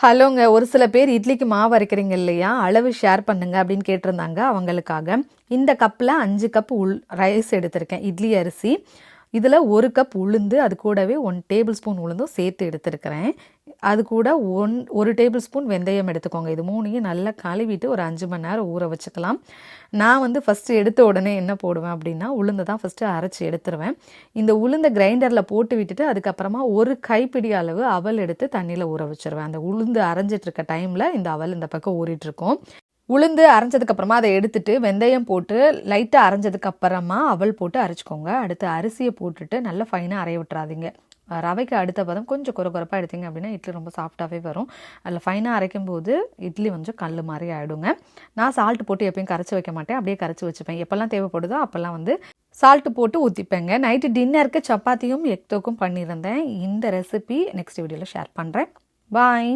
ஹலோங்க. ஒரு சில பேர் இட்லிக்கு மாவு அரைக்கிறீங்க இல்லையா? அளவு ஷேர் பண்ணுங்க அப்படின்னு கேட்டிருந்தாங்க. அவங்களுக்காக இந்த கப்பில் 5 கப் ரைஸ் எடுத்திருக்கேன், இட்லி அரிசி. இதில் 1 கப் உளுந்து, அது கூடவே 1 டேபிள் ஸ்பூன் உளுந்தும் சேர்த்து எடுத்துருக்கிறேன். அது கூட 1 டேபிள் ஸ்பூன் வெந்தயம் எடுத்துக்கோங்க. இது 3யும் நல்லா கழுவிட்டு ஒரு 5 மணி நேரம் ஊற வச்சுக்கலாம். நான் ஃபஸ்ட்டு எடுத்த உடனே என்ன போடுவேன் அப்படின்னா, உளுந்தை தான் ஃபஸ்ட்டு அரைச்சி எடுத்துருவேன். இந்த உளுந்தை கிரைண்டரில் போட்டு விட்டுட்டு அதுக்கப்புறமா ஒரு கைப்பிடி அளவு அவல் எடுத்து தண்ணியில் ஊற வச்சுருவேன். அந்த உளுந்து அரைஞ்சிட்ருக்க டைமில் இந்த அவல் இந்த பக்கம் ஊறிட்டுருக்கோம். உளுந்து அரைஞ்சதுக்கப்புறமா அதை எடுத்துட்டு வெந்தயம் போட்டு லைட்டாக அரைஞ்சதுக்கப்புறமா அவல் போட்டு அரைச்சிக்கோங்க. அடுத்து அரிசியை போட்டுட்டு நல்லா ஃபைனாக அரைய விட்டுறாதீங்க. ரவைக்கு அடுத்த பதம் கொஞ்சம் குறப்பாக எடுத்தீங்க அப்படின்னா இட்லி ரொம்ப சாஃப்டாகவே வரும். அதில் ஃபைனாக அரைக்கும் போது இட்லி கல் மாதிரி ஆகிடுங்க. நான் சால்ட்டு போட்டு எப்பயும் கரைச்சி வைக்க மாட்டேன், அப்படியே கரைச்சி வச்சுப்பேன். எப்போல்லாம் தேவைப்படுதோ அப்போல்லாம் சால்ட்டு போட்டு ஊற்றிப்பேங்க. நைட்டு டின்னருக்கு சப்பாத்தியும் எக் தொக்கும் பண்ணியிருந்தேன். இந்த ரெசிபி நெக்ஸ்ட் வீடியோவில் ஷேர் பண்ணுறேன். பாய்.